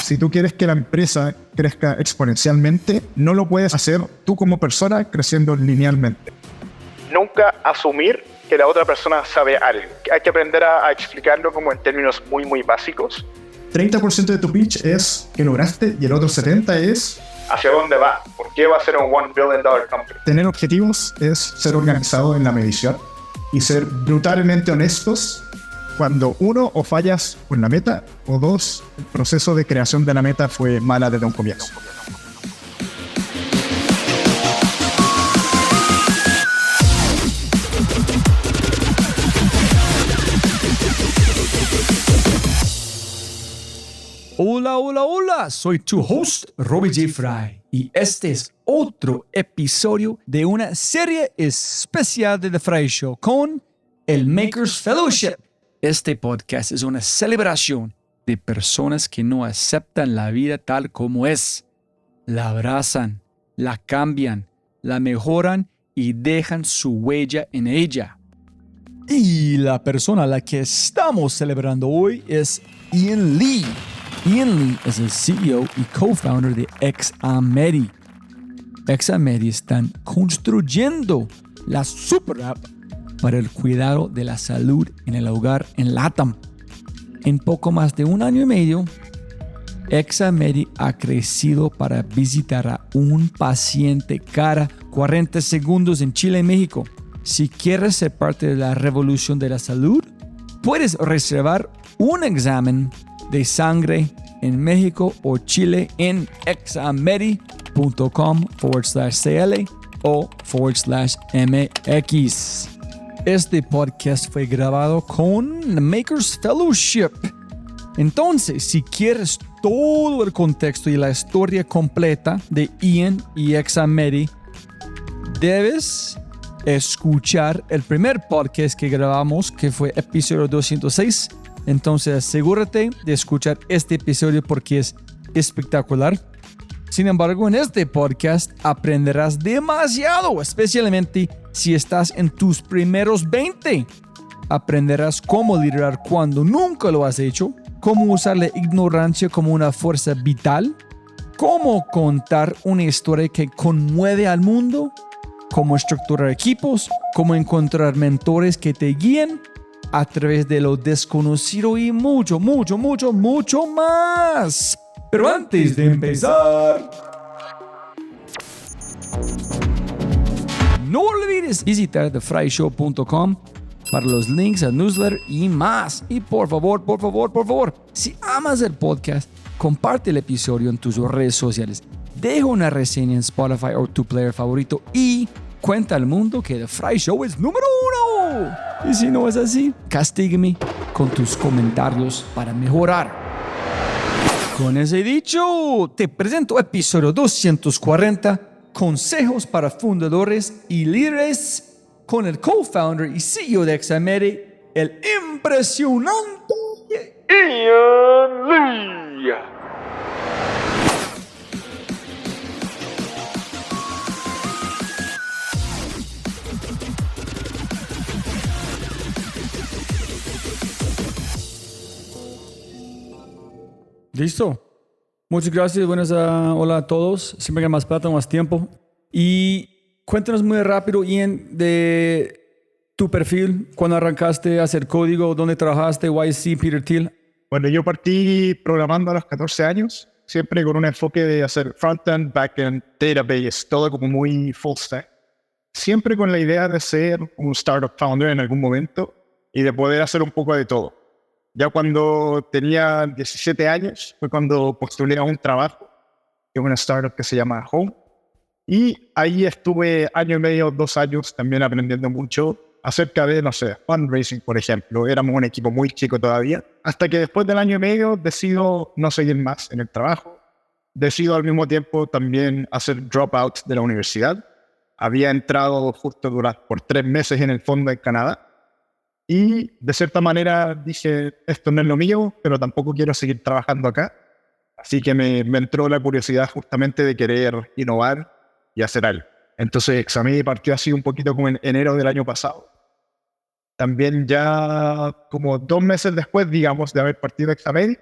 Si tú quieres que la empresa crezca exponencialmente, no lo puedes hacer tú como persona creciendo linealmente. Nunca asumir que la otra persona sabe algo. Hay que aprender a explicarlo como en términos muy, muy básicos. 30% de tu pitch es que lograste y el otro 70% es ¿hacia dónde va? ¿Por qué va a ser un $1 billion company? tener objetivos, es ser organizado en la medición y ser brutalmente honestos cuando uno, o fallas con la meta, o dos, el proceso de creación de la meta fue mala desde un comienzo. Hola, hola, hola, soy tu host, Robbie J. Fry, y este es otro episodio de una serie especial de The Fry Show con el Makers Fellowship. Este podcast es una celebración de personas que no aceptan la vida tal como es. La abrazan, la cambian, la mejoran y dejan su huella en ella. Y la persona a la que estamos celebrando hoy es Ian Lee. Ian Lee es el CEO y co-founder de Examedi. Examedi están construyendo la super app para el cuidado de la salud en el hogar en LATAM. En poco más de 1 año y medio, Examedi ha crecido para visitar a un paciente cada 40 segundos en Chile y México. Si quieres ser parte de la revolución de la salud, puedes reservar un examen de sangre en México o Chile en examedi.com/cl o /MX. Este podcast fue grabado con Makers Fellowship. Entonces, si quieres todo el contexto y la historia completa de Ian y Examedi, debes escuchar el primer podcast que grabamos, que fue episodio 206. Entonces, asegúrate de escuchar este episodio porque es espectacular. Sin embargo, en este podcast aprenderás demasiado, especialmente si estás en tus primeros 20. Aprenderás cómo liderar cuando nunca lo has hecho, cómo usar la ignorancia como una fuerza vital, cómo contar una historia que conmueve al mundo, cómo estructurar equipos, cómo encontrar mentores que te guíen a través de lo desconocido y mucho más. Pero antes de empezar, no olvides visitar thefryshow.com para los links al newsletter y más. Y por favor, si amas el podcast, comparte el episodio en tus redes sociales. Deja una reseña en Spotify o tu player favorito y cuenta al mundo que The Fry Show es número 1. Y si no es así, castígame con tus comentarios para mejorar. Con ese dicho, te presento episodio 240, consejos para fundadores y líderes, con el co-founder y CEO de Examedi, el impresionante Ian Lee. Listo. Muchas gracias. Hola a todos. Siempre que más plata, más tiempo. Y cuéntanos muy rápido, Ian, de tu perfil, cuando arrancaste a hacer código, dónde trabajaste, YC, Peter Thiel. Bueno, yo partí programando a los 14 años, siempre con un enfoque de hacer frontend, backend, database, todo como muy full stack. Siempre con la idea de ser un startup founder en algún momento y de poder hacer un poco de todo. Ya cuando tenía 17 años fue cuando postulé a un trabajo en una startup que se llama Home. Y ahí estuve 1 año y medio, 2 años también aprendiendo mucho acerca de, fundraising, por ejemplo. Éramos un equipo muy chico todavía. Hasta que después del 1 año y medio decido no seguir más en el trabajo. Decido al mismo tiempo también hacer dropout de la universidad. Había entrado justo por 3 meses en el fondo en Canadá. Y de cierta manera dije, esto no es lo mío, pero tampoco quiero seguir trabajando acá. Así que me entró la curiosidad justamente de querer innovar y hacer algo. Entonces Examedi partió así un poquito como en enero del año pasado. también ya como 2 meses después, digamos, de haber partido Examedi,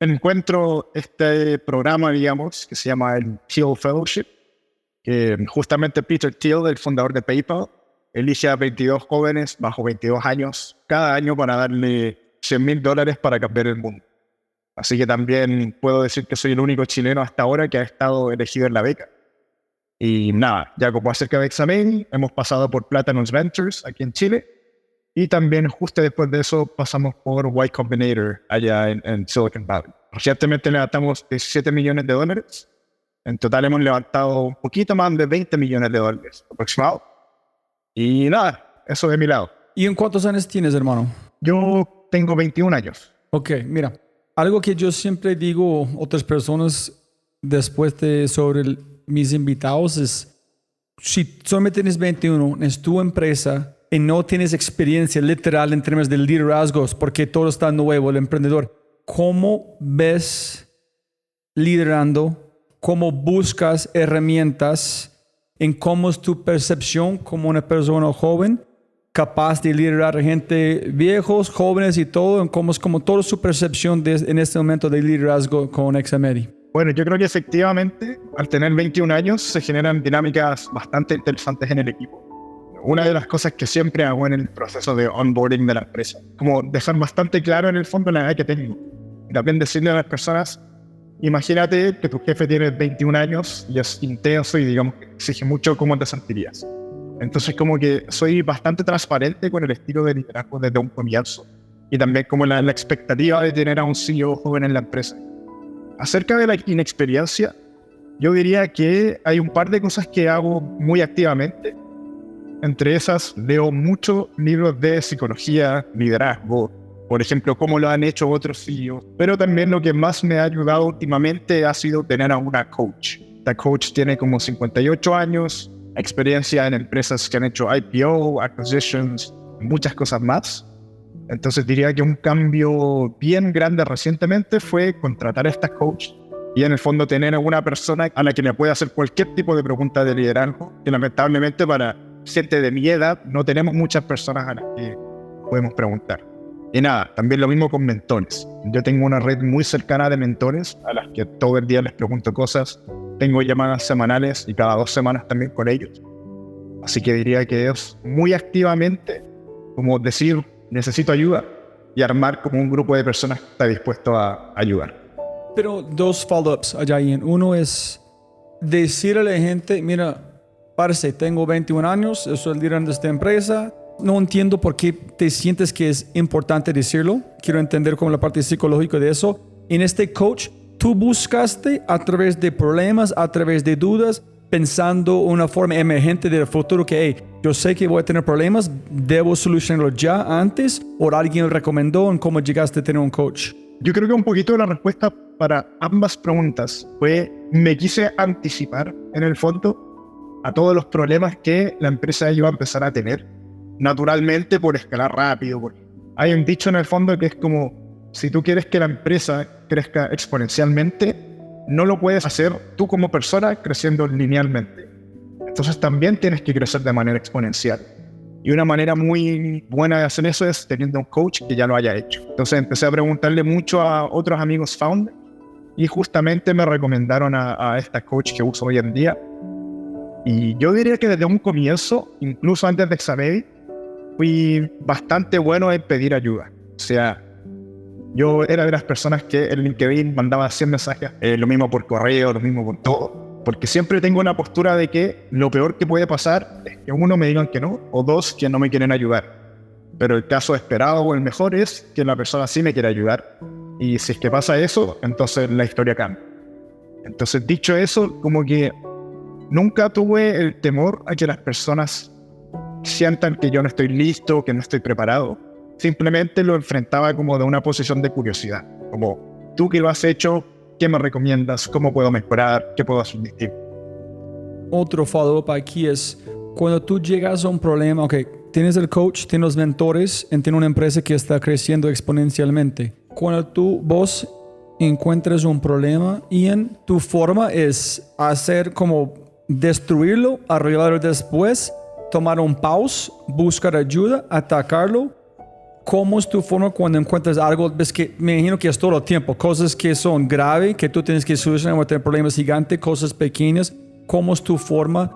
encuentro este programa, digamos, que se llama el Thiel Fellowship, que justamente Peter Thiel, el fundador de PayPal, elige a 22 jóvenes bajo 22 años cada año para darle $100,000 para cambiar el mundo. Así que también puedo decir que soy el único chileno hasta ahora que ha estado elegido en la beca. Y nada, ya como acerca de Examedi, hemos pasado por Platinum Ventures aquí en Chile. Y también justo después de eso pasamos por Y Combinator allá en Silicon Valley. Recientemente levantamos $17 millones. En total hemos levantado un poquito más de $20 millones aproximado. Y nada, eso de mi lado. ¿Y en cuántos años tienes, hermano? Yo tengo 21 años. Ok, mira, algo que yo siempre digo a otras personas después de sobre mis invitados es, si solamente tienes 21, es tu empresa y no tienes experiencia literal en términos de liderazgos, porque todo está nuevo, el emprendedor, ¿cómo ves liderando? ¿Cómo buscas herramientas? ¿En cómo es tu percepción como una persona joven capaz de liderar gente viejos, jóvenes y todo? ¿En cómo es como toda su percepción en este momento de liderazgo con Examedi? Bueno, yo creo que efectivamente al tener 21 años se generan dinámicas bastante interesantes en el equipo. Una de las cosas que siempre hago en el proceso de onboarding de la empresa, como dejar bastante claro en el fondo la edad que tengo. Y también decirle a las personas, imagínate que tu jefe tiene 21 años y es intenso y digamos que exige mucho, ¿cómo te sentirías? Entonces como que soy bastante transparente con el estilo de liderazgo desde un comienzo y también como la expectativa de tener a un CEO joven en la empresa. Acerca de la inexperiencia, yo diría que hay un par de cosas que hago muy activamente. Entre esas, leo muchos libros de psicología, liderazgo, por ejemplo, cómo lo han hecho otros CEOs. Pero también lo que más me ha ayudado últimamente ha sido tener a una coach. Esta coach tiene como 58 años, experiencia en empresas que han hecho IPO, acquisitions, muchas cosas más. Entonces diría que un cambio bien grande recientemente fue contratar a esta coach y en el fondo tener a una persona a la que le pueda hacer cualquier tipo de pregunta de liderazgo, que lamentablemente para gente de mi edad no tenemos muchas personas a las que podemos preguntar. Y nada, también lo mismo con mentores. Yo tengo una red muy cercana de mentores a las que todo el día les pregunto cosas. Tengo llamadas semanales y cada 2 semanas también con ellos. Así que diría que es muy activamente como decir, necesito ayuda y armar como un grupo de personas que está dispuesto a ayudar. Pero 2 follow-ups allá. Uno es decirle a la gente, mira, parce, tengo 21 años, soy el líder de esta empresa. No entiendo por qué te sientes que es importante decirlo. Quiero entender como la parte psicológica de eso. En este coach, tú buscaste a través de problemas, a través de dudas, pensando una forma emergente del futuro que, hey, yo sé que voy a tener problemas, debo solucionarlo ya antes, o alguien recomendó en cómo llegaste a tener un coach. Yo creo que un poquito la respuesta para ambas preguntas fue, me quise anticipar en el fondo a todos los problemas que la empresa iba a empezar a tener. Naturalmente por escalar rápido. Hay un dicho en el fondo que es como, si tú quieres que la empresa crezca exponencialmente, no lo puedes hacer tú como persona creciendo linealmente. Entonces también tienes que crecer de manera exponencial. Y una manera muy buena de hacer eso es teniendo un coach que ya lo haya hecho. Entonces empecé a preguntarle mucho a otros amigos founders y justamente me recomendaron a esta coach que uso hoy en día. Y yo diría que desde un comienzo, incluso antes de Examedi, fui bastante bueno en pedir ayuda. O sea, yo era de las personas que en LinkedIn mandaba 100 mensajes, lo mismo por correo, lo mismo por todo. Porque siempre tengo una postura de que lo peor que puede pasar es que 1 me digan que no, o 2 que no me quieren ayudar. Pero el caso esperado o el mejor es que la persona sí me quiere ayudar. Y si es que pasa eso, entonces la historia cambia. Entonces, dicho eso, como que nunca tuve el temor a que las personas sientan que yo no estoy listo, que no estoy preparado. Simplemente lo enfrentaba como de una posición de curiosidad. Como, tú que lo has hecho, ¿qué me recomiendas? ¿Cómo puedo mejorar? ¿Qué puedo hacer distinto? Otro follow-up aquí es, cuando tú llegas a un problema, ok, tienes el coach, tienes los mentores, tienes una empresa que está creciendo exponencialmente. Cuando vos encuentras un problema, Ian, tu forma es hacer como destruirlo, arreglarlo después. tomar un pause, buscar ayuda, atacarlo. ¿Cómo es tu forma cuando encuentras algo? Ves que me imagino que es todo el tiempo, cosas que son graves, que tú tienes que solucionar, o tener problemas gigantes, cosas pequeñas. ¿Cómo es tu forma?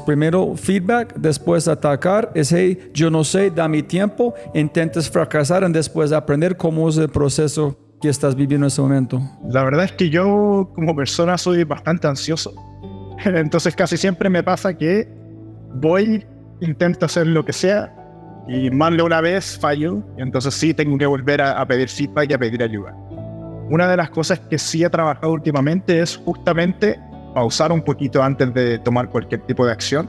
Primero feedback, después atacar. Es, hey, yo no sé, da mi tiempo, intentes fracasar y después aprender. ¿Cómo es el proceso que estás viviendo en ese momento? La verdad es que yo como persona soy bastante ansioso. Entonces casi siempre me pasa que voy, intento hacer lo que sea y más de una vez fallo, y entonces sí tengo que volver a pedir feedback y a pedir ayuda. Una de las cosas que sí he trabajado últimamente es justamente pausar un poquito antes de tomar cualquier tipo de acción,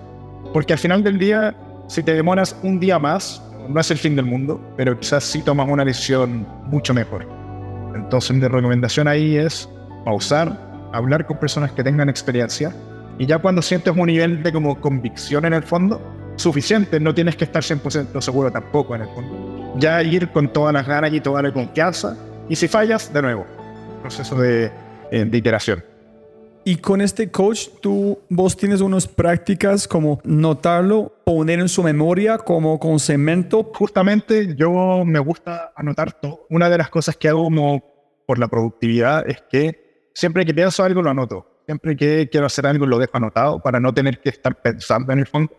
porque al final del día, si te demoras un día más, no es el fin del mundo, pero quizás sí tomas una decisión mucho mejor. Entonces mi recomendación ahí es pausar, hablar con personas que tengan experiencia, y ya cuando sientes un nivel de como convicción en el fondo, suficiente, no tienes que estar 100% seguro tampoco en el fondo. Ya ir con todas las ganas y toda la confianza, y si fallas, de nuevo, proceso de iteración. Y con este coach, vos tienes unas prácticas como notarlo, poner en su memoria como con cemento. Justamente yo me gusta anotar todo. Una de las cosas que hago como por la productividad es que siempre que pienso algo lo anoto. Siempre que quiero hacer algo lo dejo anotado para no tener que estar pensando en el fondo.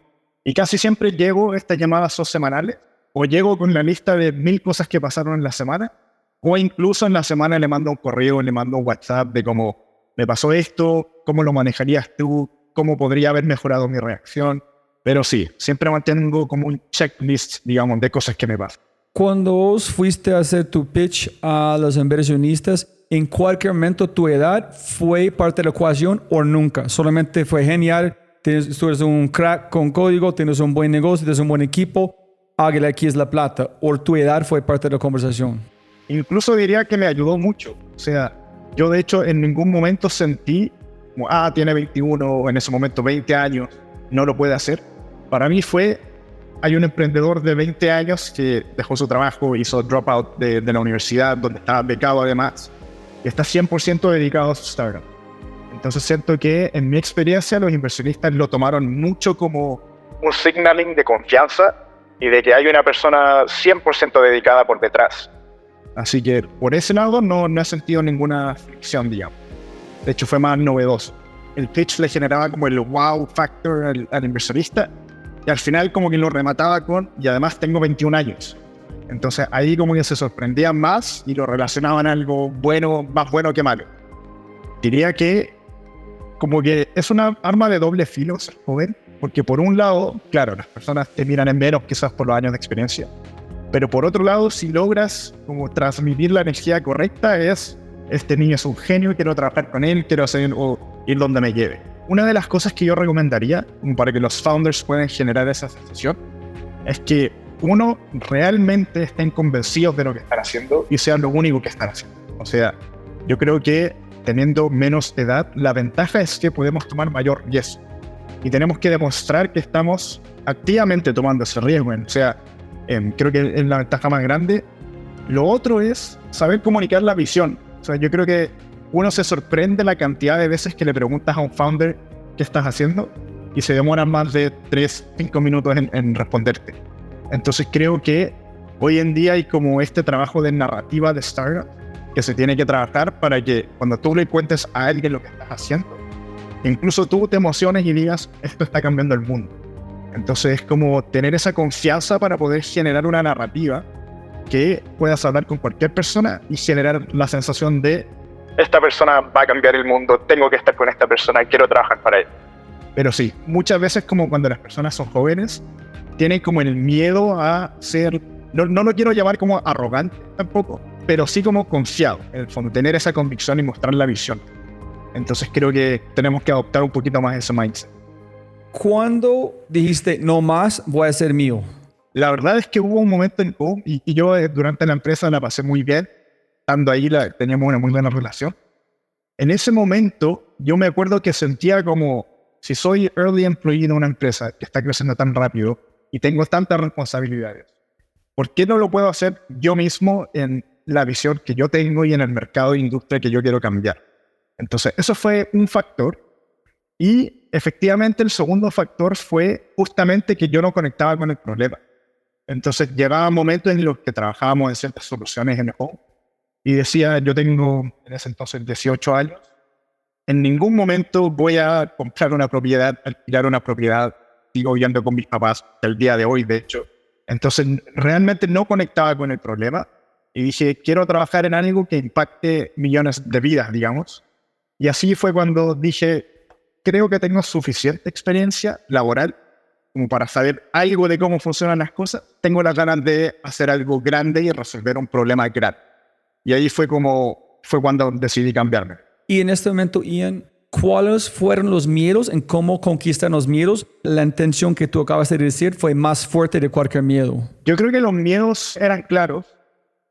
Y casi siempre llego a estas llamadas semanales, o llego con la lista de 1000 cosas que pasaron en la semana, o incluso en la semana le mando un correo, le mando un WhatsApp de cómo me pasó esto, cómo lo manejarías tú, cómo podría haber mejorado mi reacción. Pero sí, siempre mantengo como un checklist, digamos, de cosas que me pasan. Cuando vos fuiste a hacer tu pitch a los inversionistas, ¿en cualquier momento tu edad fue parte de la ecuación o nunca? Solamente fue genial, tú eres un crack con código, tienes un buen negocio, tienes un buen equipo, hágale, aquí es la plata. ¿O tu edad fue parte de la conversación? Incluso diría que me ayudó mucho. O sea, yo de hecho en ningún momento sentí como, tiene 21 o en ese momento 20 años, no lo puede hacer. Para mí hay un emprendedor de 20 años que dejó su trabajo, hizo dropout de la universidad, donde estaba becado además, y está 100% dedicado a su startup. Entonces siento que en mi experiencia los inversionistas lo tomaron mucho como un signaling de confianza y de que hay una persona 100% dedicada por detrás. Así que por ese lado no he sentido ninguna fricción, digamos. De hecho fue más novedoso. El pitch le generaba como el wow factor al inversionista, y al final como que lo remataba con, y además tengo 21 años. Entonces ahí como que se sorprendían más y lo relacionaban a algo bueno, más bueno que malo. Diría que como que es una arma de doble filo ser joven, porque por un lado, claro, las personas te miran en menos quizás por los años de experiencia, pero por otro lado, si logras como transmitir la energía correcta, este niño es un genio, quiero trabajar con él, quiero hacer o ir donde me lleve. Una de las cosas que yo recomendaría, como para que los founders puedan generar esa sensación, es que uno realmente estén convencidos de lo que están haciendo y sea lo único que están haciendo. O sea, yo creo que teniendo menos edad, la ventaja es que podemos tomar mayor riesgo y tenemos que demostrar que estamos activamente tomando ese riesgo. O sea, creo que es la ventaja más grande. Lo otro es saber comunicar la visión. O sea, yo creo que uno se sorprende la cantidad de veces que le preguntas a un founder qué estás haciendo y se demoran más de 3-5 minutos en responderte. Entonces creo que hoy en día hay como este trabajo de narrativa de startup que se tiene que trabajar para que cuando tú le cuentes a alguien lo que estás haciendo, incluso tú te emociones y digas, esto está cambiando el mundo. Entonces es como tener esa confianza para poder generar una narrativa que puedas hablar con cualquier persona y generar la sensación de esta persona va a cambiar el mundo, tengo que estar con esta persona, quiero trabajar para él. Pero sí, muchas veces como cuando las personas son jóvenes, tienen como el miedo a ser, no lo quiero llamar como arrogante tampoco, pero sí como confiado, en el fondo, tener esa convicción y mostrar la visión. Entonces creo que tenemos que adoptar un poquito más ese mindset. ¿Cuándo dijiste, no más, voy a ser mío? La verdad es que hubo un momento en Boom y yo durante la empresa la pasé muy bien. Estando ahí teníamos una muy buena relación. En ese momento yo me acuerdo que sentía como, si soy early employee de una empresa que está creciendo tan rápido y tengo tantas responsabilidades, ¿por qué no lo puedo hacer yo mismo en la visión que yo tengo y en el mercado de industria que yo quiero cambiar? Entonces eso fue un factor. Y efectivamente el segundo factor fue justamente que yo no conectaba con el problema. Entonces llegaba momentos en los que trabajábamos en ciertas soluciones en el home y decía, yo tengo en ese entonces 18 años, en ningún momento voy a comprar una propiedad, alquilar una propiedad, sigo viviendo con mis papás el día de hoy, de hecho. Entonces realmente no conectaba con el problema y dije, quiero trabajar en algo que impacte millones de vidas, digamos. Y así fue cuando dije, creo que tengo suficiente experiencia laboral como para saber algo de cómo funcionan las cosas. Tengo las ganas de hacer algo grande y resolver un problema grande. Y ahí fue cuando decidí cambiarme. Y en este momento, Ian, ¿cuáles fueron los miedos en cómo conquistan los miedos? La intención que tú acabas de decir fue más fuerte de cualquier miedo. Yo creo que los miedos eran claros.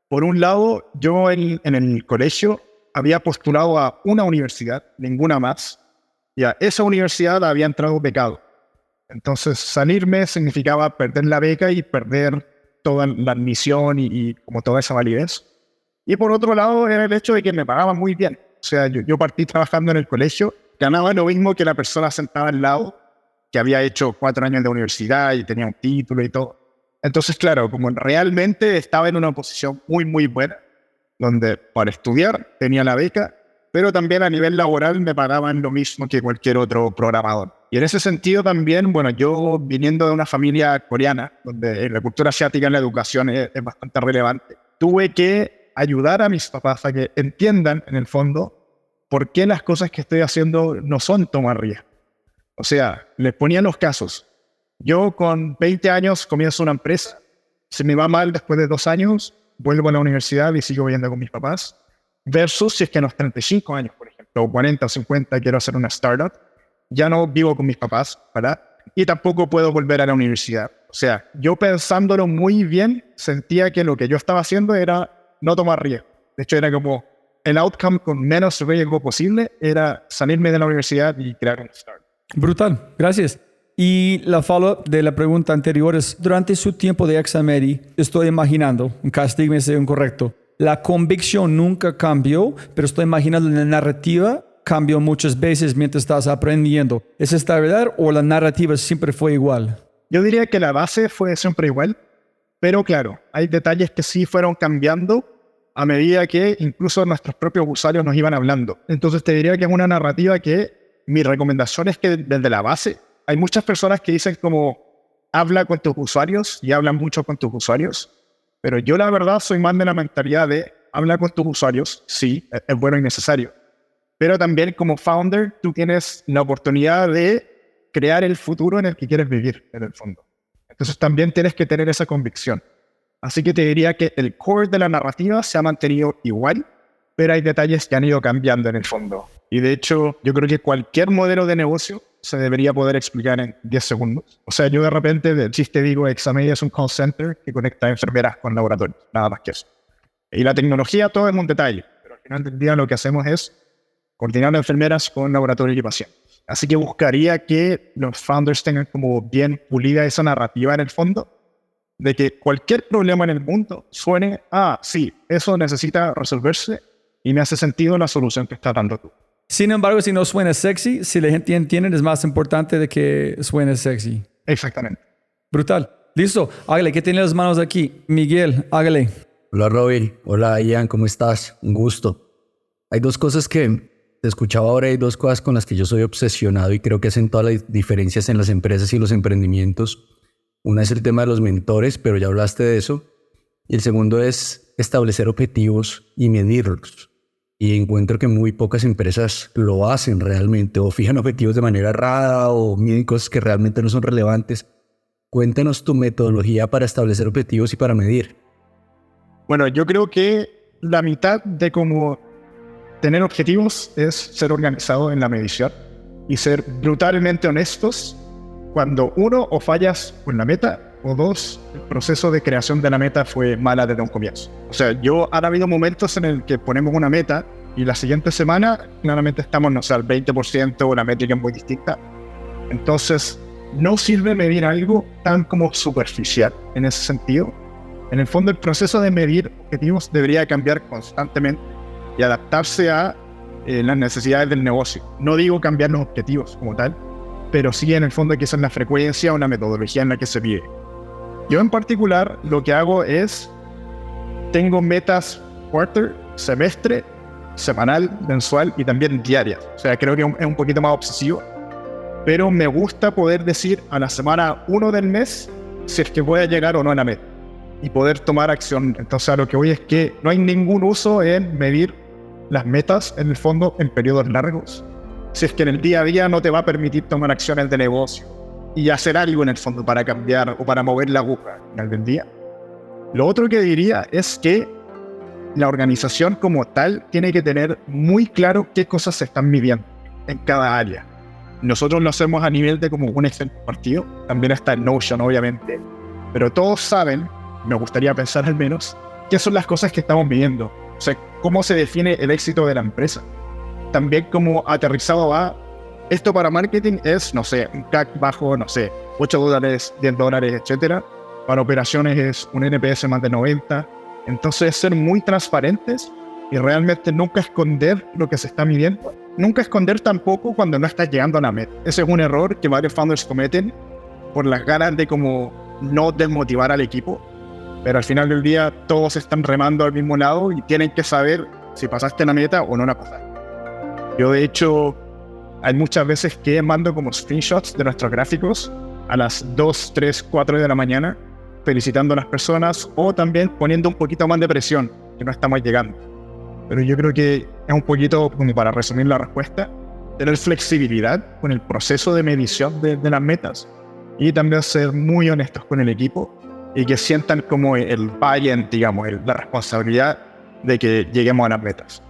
Por un lado, yo en el colegio había postulado a una universidad, ninguna más, y a esa universidad había entrado becado. Entonces, salirme significaba perder la beca y perder toda la admisión y como toda esa validez. Y por otro lado, era el hecho de que me pagaban muy bien. O sea, yo partí trabajando en el colegio, ganaba lo mismo que la persona sentada al lado, que había hecho 4 años de universidad y tenía un título y todo. Entonces, claro, como realmente estaba en una posición muy, muy buena, donde para estudiar tenía la beca, pero también a nivel laboral me pagaban lo mismo que cualquier otro programador. Y en ese sentido también, bueno, yo viniendo de una familia coreana, donde la cultura asiática en la educación es bastante relevante, tuve que ayudar a mis papás a que entiendan, en el fondo, por qué las cosas que estoy haciendo no son tomar riesgo. O sea, les ponía los casos. Yo con 20 años comienzo una empresa, se me va mal después de 2 años, vuelvo a la universidad y sigo viviendo con mis papás, versus si es que a los 35 años, por ejemplo, o 40 o 50 quiero hacer una startup, ya no vivo con mis papás, ¿verdad? Y tampoco puedo volver a la universidad. O sea, yo pensándolo muy bien, sentía que lo que yo estaba haciendo era no tomar riesgo. De hecho, era como el outcome con menos riesgo posible, era salirme de la universidad y crear un startup. Brutal, gracias. Y la follow-up de la pregunta anterior es, durante su tiempo de Examedi, estoy imaginando, castígame si es incorrecto, la convicción nunca cambió, pero estoy imaginando la narrativa cambió muchas veces mientras estás aprendiendo. ¿Es esta verdad o la narrativa siempre fue igual? Yo diría que la base fue siempre igual, pero claro, hay detalles que sí fueron cambiando a medida que incluso nuestros propios usuarios nos iban hablando. Entonces te diría que es una narrativa que mi recomendación es que desde la base, hay muchas personas que dicen como habla con tus usuarios y hablan mucho con tus usuarios, pero yo la verdad soy más de la mentalidad de habla con tus usuarios, sí, es bueno y necesario, pero también como founder tú tienes la oportunidad de crear el futuro en el que quieres vivir, en el fondo. Entonces también tienes que tener esa convicción. Así que te diría que el core de la narrativa se ha mantenido igual, pero hay detalles que han ido cambiando en el fondo. Y de hecho, yo creo que cualquier modelo de negocio se debería poder explicar en 10 segundos. O sea, yo de repente de chiste digo, Examedi es un call center que conecta enfermeras con laboratorios, nada más que eso. Y la tecnología todo es un detalle, pero al final del día lo que hacemos es coordinar enfermeras con laboratorios y pacientes. Así que buscaría que los founders tengan como bien pulida esa narrativa en el fondo, de que cualquier problema en el mundo suene, sí, eso necesita resolverse y me hace sentido la solución que estás dando tú. Sin embargo, si no suena sexy, si la gente entiende, es más importante de que suene sexy. Exactamente. Brutal. Listo. Hágale, ¿qué tiene las manos aquí? Miguel, hágale. Hola Robin, hola Ian, ¿cómo estás? Un gusto. Hay 2 cosas que te escuchaba ahora, hay 2 cosas con las que yo soy obsesionado y creo que hacen todas las diferencias en las empresas y los emprendimientos. Una es el tema de los mentores, pero ya hablaste de eso. Y el segundo es establecer objetivos y medirlos. Y encuentro que muy pocas empresas lo hacen realmente, o fijan objetivos de manera errada, o miden cosas que realmente no son relevantes. Cuéntanos tu metodología para establecer objetivos y para medir. Bueno, yo creo que la mitad de cómo tener objetivos es ser organizado en la medición y ser brutalmente honestos cuando 1, o fallas con la meta, o 2, el proceso de creación de la meta fue mala desde un comienzo. O sea, han habido momentos en el que ponemos una meta y la siguiente semana claramente estamos, no sé, al 20% o la métrica es muy distinta. Entonces, no sirve medir algo tan como superficial en ese sentido. En el fondo, el proceso de medir objetivos debería cambiar constantemente y adaptarse a las necesidades del negocio. No digo cambiar los objetivos como tal, pero sí en el fondo que esa es la frecuencia o la metodología en la que se vive. Yo en particular lo que hago es, tengo metas quarter, semestre, semanal, mensual y también diarias. O sea, creo que es un poquito más obsesivo, pero me gusta poder decir a la semana 1 del mes si es que voy a llegar o no a la meta y poder tomar acción. Entonces a lo que voy es que no hay ningún uso en medir las metas en el fondo en periodos largos si es que en el día a día no te va a permitir tomar acciones de negocio y hacer algo en el fondo para cambiar o para mover la aguja al final del día. Lo otro que diría es que la organización como tal tiene que tener muy claro qué cosas se están midiendo en cada área. Nosotros lo hacemos a nivel de como un Excel compartido, también está en Notion obviamente, pero todos saben, me gustaría pensar al menos, qué son las cosas que estamos midiendo, o sea, cómo se define el éxito de la empresa. También como aterrizado a, esto para marketing es, no sé, un CAC bajo, no sé, $8, $10, etcétera. Para operaciones es un NPS más de 90. Entonces ser muy transparentes y realmente nunca esconder lo que se está midiendo. Nunca esconder tampoco cuando no estás llegando a la meta. Ese es un error que varios founders cometen por las ganas de como no desmotivar al equipo. Pero al final del día todos están remando al mismo lado y tienen que saber si pasaste la meta o no la pasaste. Yo de hecho hay muchas veces que mando como screenshots de nuestros gráficos a las 2, 3, 4 de la mañana felicitando a las personas o también poniendo un poquito más de presión que no estamos llegando. Pero yo creo que es un poquito, como para resumir la respuesta, tener flexibilidad con el proceso de medición de las metas y también ser muy honestos con el equipo y que sientan como el buy-in, digamos, la responsabilidad de que lleguemos a las metas.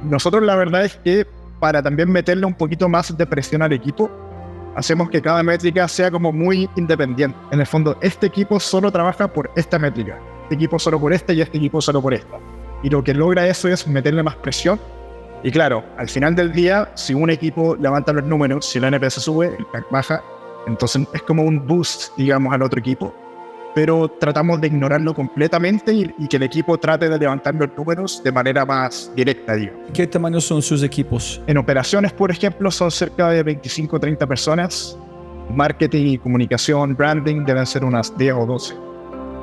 Nosotros la verdad es que para también meterle un poquito más de presión al equipo, hacemos que cada métrica sea como muy independiente. En el fondo, este equipo solo trabaja por esta métrica, este equipo solo por esta y este equipo solo por esta. Y lo que logra eso es meterle más presión. Y claro, al final del día, si un equipo levanta los números, si el NPS sube, el CAC baja, entonces es como un boost, digamos, al otro equipo. Pero tratamos de ignorarlo completamente y que el equipo trate de levantar los números de manera más directa, digo. ¿Qué tamaño son sus equipos? En operaciones, por ejemplo, son cerca de 25 o 30 personas. Marketing y comunicación, branding deben ser unas 10 o 12.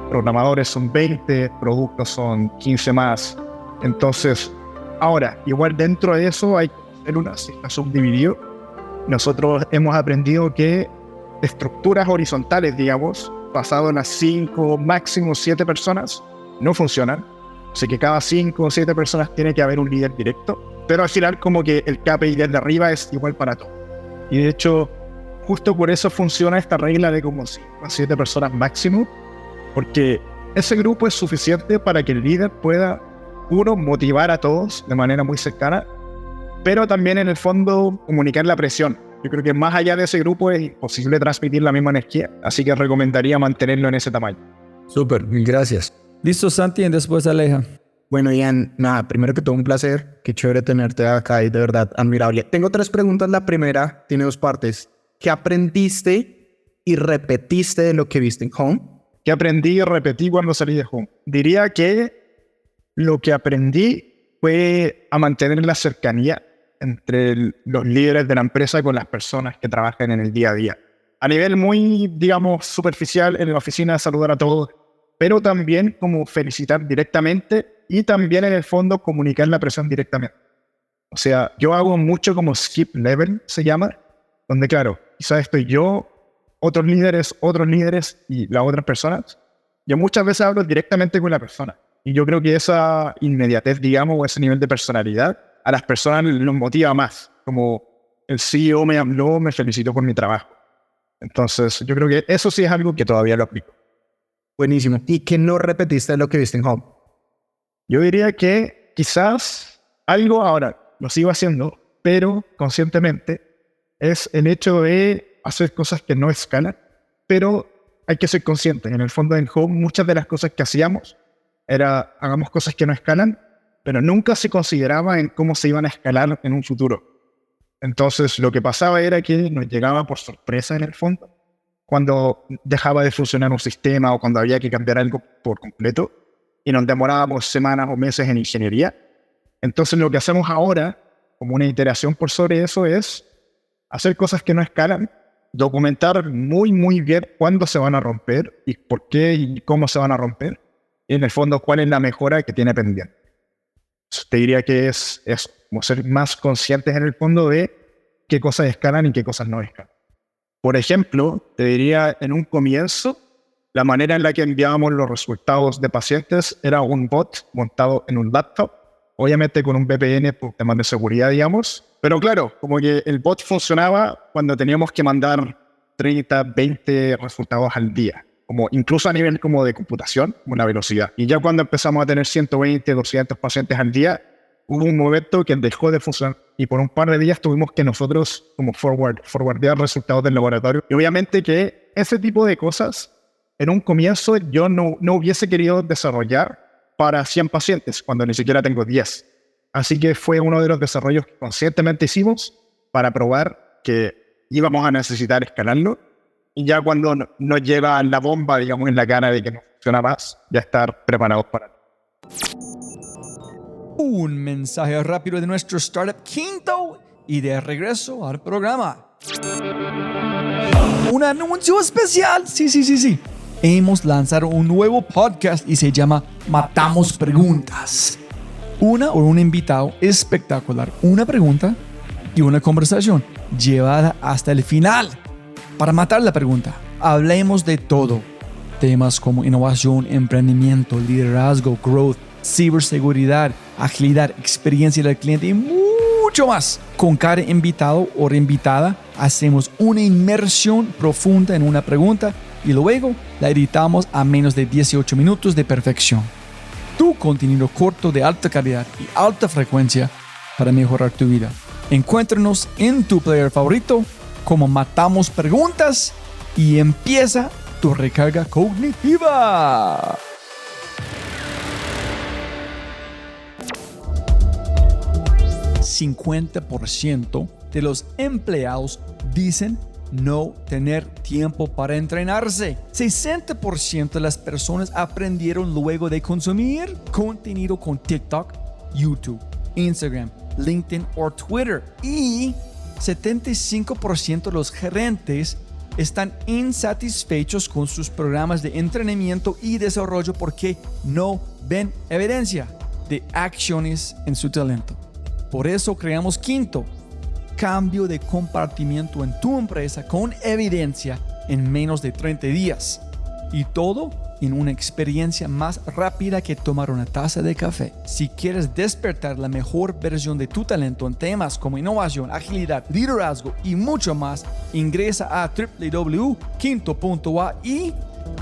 Programadores son 20, productos son 15 más. Entonces, ahora, igual dentro de eso hay células, está subdividido. Nosotros hemos aprendido que estructuras horizontales, digamos, basado en las 5, máximo 7 personas, no funcionan. Así que cada 5 o 7 personas tiene que haber un líder directo, pero al final como que el KPI de arriba es igual para todos. Y de hecho, justo por eso funciona esta regla de como 5 a 7 personas máximo, porque ese grupo es suficiente para que el líder pueda, uno, motivar a todos de manera muy cercana, pero también en el fondo comunicar la presión. Yo creo que más allá de ese grupo es imposible transmitir la misma energía, así que recomendaría mantenerlo en ese tamaño. Súper, mil gracias. Listo, Santi, y después Aleja. Bueno, Ian, nada, primero que todo un placer. Qué chévere tenerte acá y de verdad admirable. Tengo 3 preguntas. La primera tiene 2 partes. ¿Qué aprendiste y repetiste de lo que viste en Home? ¿Qué aprendí y repetí cuando salí de Home? Diría que lo que aprendí fue a mantener la cercanía entre los líderes de la empresa con las personas que trabajan en el día a día. A nivel muy, digamos, superficial, en la oficina saludar a todos, pero también como felicitar directamente y también en el fondo comunicar la presión directamente. O sea, yo hago mucho como skip level, se llama, donde claro, quizás estoy yo, otros líderes y las otras personas. Yo muchas veces hablo directamente con la persona. Y yo creo que esa inmediatez, digamos, o ese nivel de personalidad, a las personas los motiva más. Como el CEO me habló, me felicitó por mi trabajo. Entonces, yo creo que eso sí es algo que todavía lo aplico. Buenísimo. ¿Y qué no repetiste de lo que viste en Home? Yo diría que quizás algo ahora lo sigo haciendo, pero conscientemente, es el hecho de hacer cosas que no escalan, pero hay que ser conscientes. En el fondo en Home, muchas de las cosas que hacíamos era hagamos cosas que no escalan, pero nunca se consideraba en cómo se iban a escalar en un futuro. Entonces, lo que pasaba era que nos llegaba por sorpresa en el fondo, cuando dejaba de funcionar un sistema o cuando había que cambiar algo por completo, y nos demorábamos semanas o meses en ingeniería. Entonces, lo que hacemos ahora como una iteración por sobre eso, es hacer cosas que no escalan, documentar muy, muy bien cuándo se van a romper y por qué y cómo se van a romper. Y en el fondo, cuál es la mejora que tiene pendiente. Te diría que es como ser más conscientes en el fondo de qué cosas escalan y qué cosas no escalan. Por ejemplo, te diría, en un comienzo, la manera en la que enviábamos los resultados de pacientes era un bot montado en un laptop, obviamente con un VPN por temas de seguridad, digamos. Pero claro, como que el bot funcionaba cuando teníamos que mandar 30, 20 resultados al día, como incluso a nivel como de computación, como la velocidad. Y ya cuando empezamos a tener 120, 200 pacientes al día, hubo un momento que dejó de funcionar y por un par de días tuvimos que nosotros como forwardear resultados del laboratorio. Y obviamente que ese tipo de cosas, en un comienzo yo no hubiese querido desarrollar para 100 pacientes, cuando ni siquiera tengo 10. Así que fue uno de los desarrollos que conscientemente hicimos para probar que íbamos a necesitar escalarlo. Y ya cuando nos lleva la bomba, digamos, en la cara de que no funciona más, ya estar preparados para. Un mensaje rápido de nuestro startup quinto y de regreso al programa. Un anuncio especial. Sí. Hemos lanzado un nuevo podcast y se llama Matamos Preguntas. Una o un invitado espectacular, una pregunta y una conversación llevada hasta el final. Para matar la pregunta, hablemos de todo. Temas como innovación, emprendimiento, liderazgo, growth, ciberseguridad, agilidad, experiencia del cliente y mucho más. Con cada invitado o invitada hacemos una inmersión profunda en una pregunta y luego la editamos a menos de 18 minutos de perfección. Tu contenido corto de alta calidad y alta frecuencia para mejorar tu vida. Encuéntranos en tu player favorito como Matamos Preguntas y empieza tu recarga cognitiva. $50% de los empleados dicen no tener tiempo para entrenarse. 60% de las personas aprendieron luego de consumir contenido con TikTok, YouTube, Instagram, LinkedIn o Twitter. Y 75% de los gerentes están insatisfechos con sus programas de entrenamiento y desarrollo porque no ven evidencia de acciones en su talento. Por eso creamos quinto, cambio de comportamiento en tu empresa con evidencia en menos de 30 días. Y todo en una experiencia más rápida que tomar una taza de café. Si quieres despertar la mejor versión de tu talento en temas como innovación, agilidad, liderazgo y mucho más, ingresa a www.quinto.ai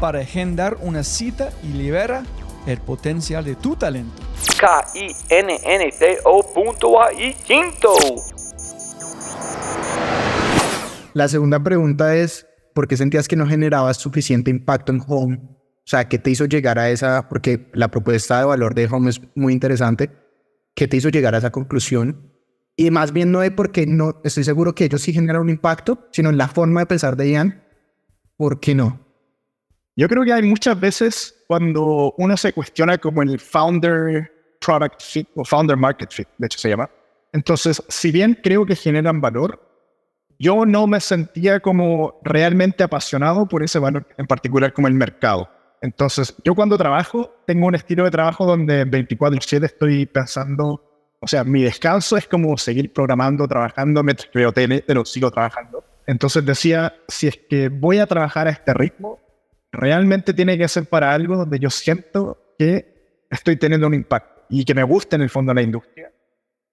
para agendar una cita y libera el potencial de tu talento. KINNTO.ai Quinto. La segunda pregunta es, ¿por qué sentías que no generabas suficiente impacto en Home? O sea, ¿qué te hizo llegar a esa? Porque la propuesta de valor de Home es muy interesante. ¿Qué te hizo llegar a esa conclusión? Y más bien no es porque no estoy seguro que ellos sí generan un impacto, sino en la forma de pensar de Ian. ¿Por qué no? Yo creo que hay muchas veces cuando uno se cuestiona como el founder product fit o founder market fit, de hecho se llama. Entonces, si bien creo que generan valor, yo no me sentía como realmente apasionado por ese valor, en particular como el mercado. Entonces, yo cuando trabajo, tengo un estilo de trabajo donde 24/7 estoy pensando, o sea, mi descanso es como seguir programando, trabajando, mientras que veo tele, pero sigo trabajando. Entonces decía, si es que voy a trabajar a este ritmo, realmente tiene que ser para algo donde yo siento que estoy teniendo un impacto y que me guste en el fondo la industria.